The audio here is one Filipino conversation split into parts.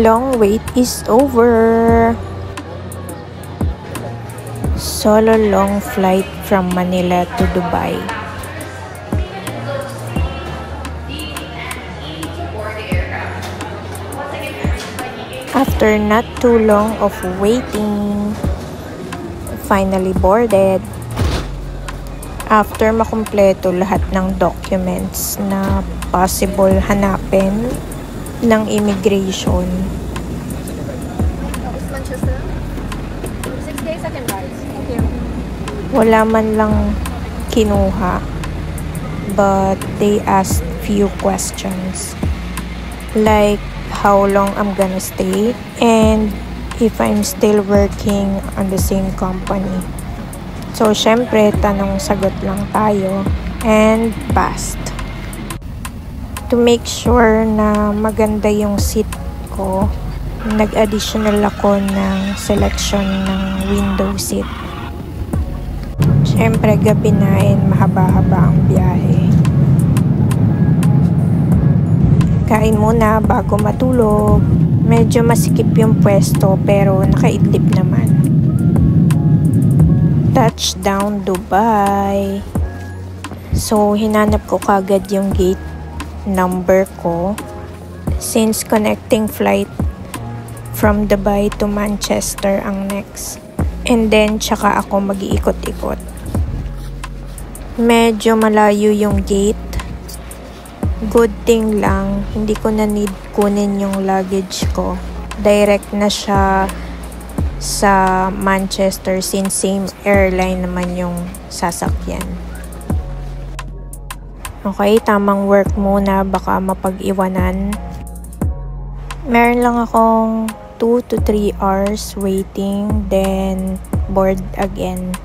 long wait is over. Solo long flight from Manila to Dubai. After not too long of waiting, finally boarded. After makumpleto lahat ng documents na possible hanapin ng immigration. Wala man lang kinuha, but they asked few questions. Like, how long I'm gonna stay and if I'm still working on the same company. So, syempre, tanong-sagot lang tayo and passed. To make sure na maganda yung seat ko, nag-additional ako ng selection ng window seat. Syempre, gabi na and mahaba-haba ang biyahe. Kain muna bago matulog. Medyo masikip yung pwesto pero nakaidlip naman. Touchdown Dubai. So, hinanap ko kagad yung gate number ko. Since connecting flight from Dubai to Manchester ang next. And then, tsaka ako mag-iikot-ikot. Medyo malayo yung gate. Good thing lang, hindi ko na need kunin yung luggage ko. Direct na siya sa Manchester since same airline naman yung sasakyan. Okay, tamang work muna, baka mapag-iwanan. Meron lang akong 2 to 3 hours waiting, then board again.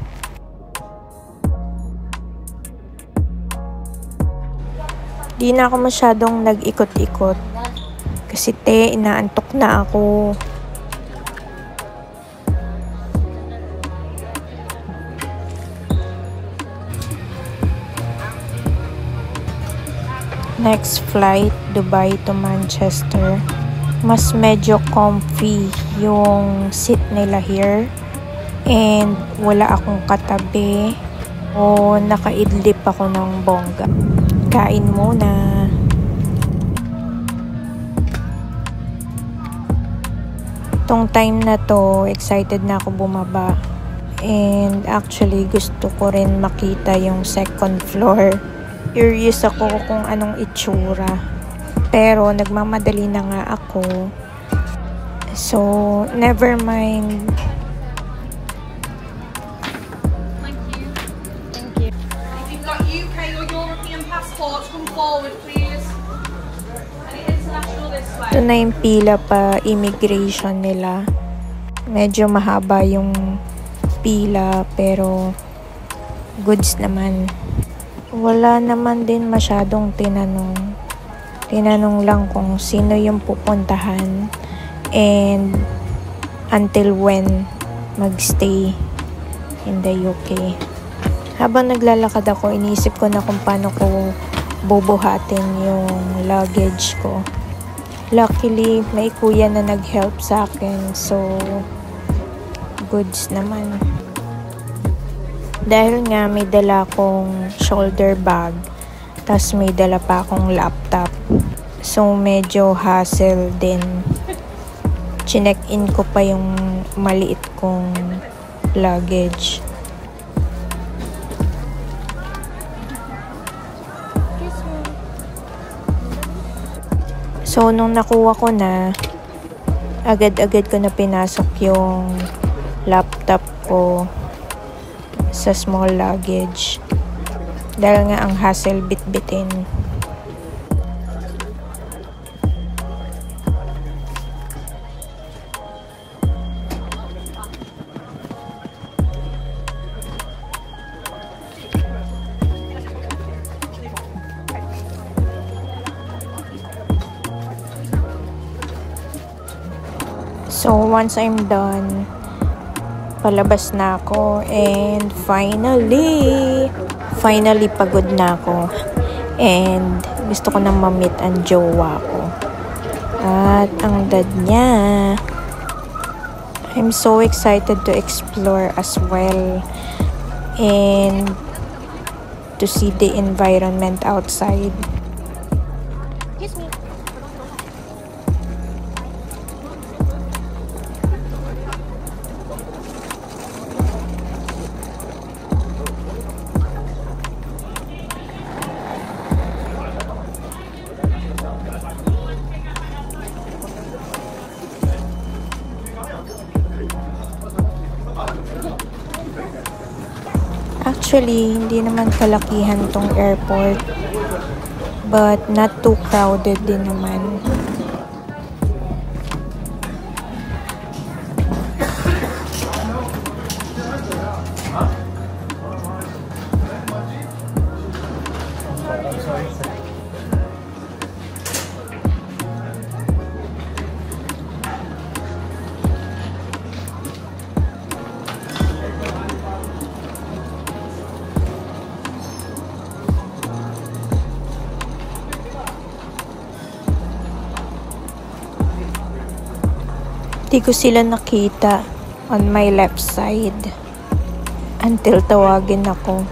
Di na ako masyadong nag-ikot-ikot kasi inaantok na ako. Next flight, Dubai to Manchester. Mas medyo comfy yung seat nila here. And wala akong katabi o nakaidlip ako ng bongga. Kain muna. Tong time na to, excited na ako bumaba. And actually, gusto ko rin makita yung second floor. Curious ako kung anong itsura. Pero nagmamadali na nga ako. So, never mind. Thank you. Thank you. If you've got UK or European passports, come forward, please. And international this way. Ito na yung pila pa immigration nila. Medyo mahaba yung pila pero goods naman. Wala naman din masyadong tinanong. Tinanong lang kung sino yung pupuntahan and until when magstay in the UK. Habang naglalakad ako, iniisip ko na kung paano ko bubuhatin yung luggage ko. Luckily, may kuya na nag-help sa akin, so goods naman. Dahil nga may dala akong shoulder bag, tas may dala pa akong laptop. So, medyo hassle din. Chinek-in ko pa yung maliit kong luggage. So, nung nakuha ko na, agad-agad ko na pinasok yung laptop ko sa small luggage. Dahil nga ang hassle bit-bitin. So, once I'm done, palabas na ako and finally pagod na ako and gusto ko nang ma-meet ang jowa ko. At ang dad niya. I'm so excited to explore as well. And to see the environment outside. Kiss me. Actually, hindi naman kalakihan tong airport. But not too crowded din naman. Di ko sila nakita on my left side until tawagin ako.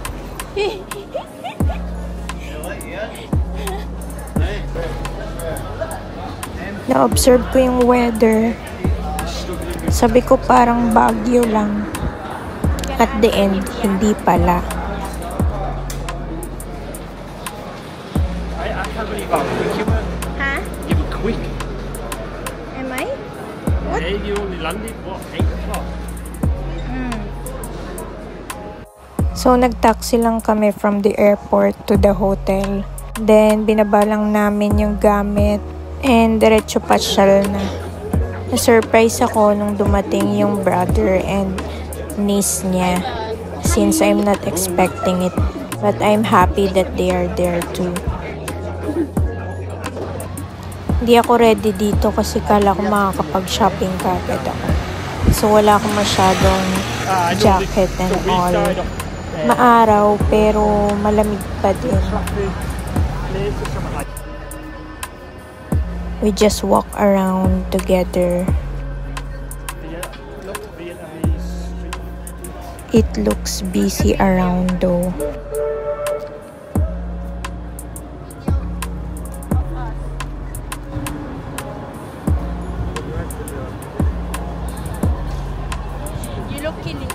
Na-observe ko yung weather. Sabi ko parang Baguio lang. At the end, hindi pala. Huh? You were quick. Am I? Hey, you only landed, what, 8 o'clock? So, nag-taxi lang kami from the airport to the hotel. Then, binaba lang namin yung gamit and diretso pasyal na. Na-surprise ako nung dumating yung brother and niece niya since I'm not expecting it. But I'm happy that they are there too. Hindi ako ready dito kasi kala ko makakapag-shopping kagad ako. So, wala akong masyadong jacket and all. Maaraw pero malamig pa din. We just walk around together. It looks busy around though. You look killing.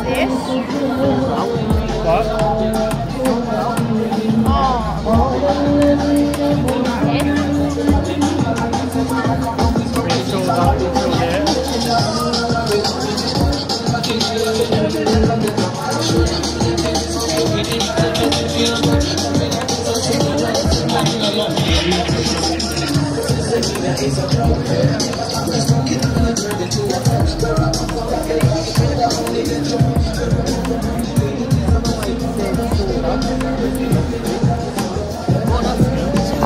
This? What?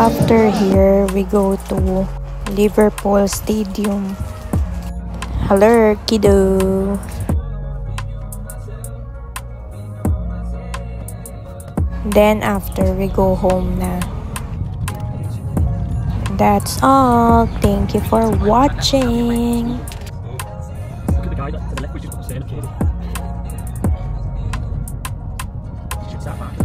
After here, we go to Liverpool Stadium. Hello, kiddo. Then after, we go home na. That's all. Thank you for watching. Look at the guy to the left, which is saying, should sat back.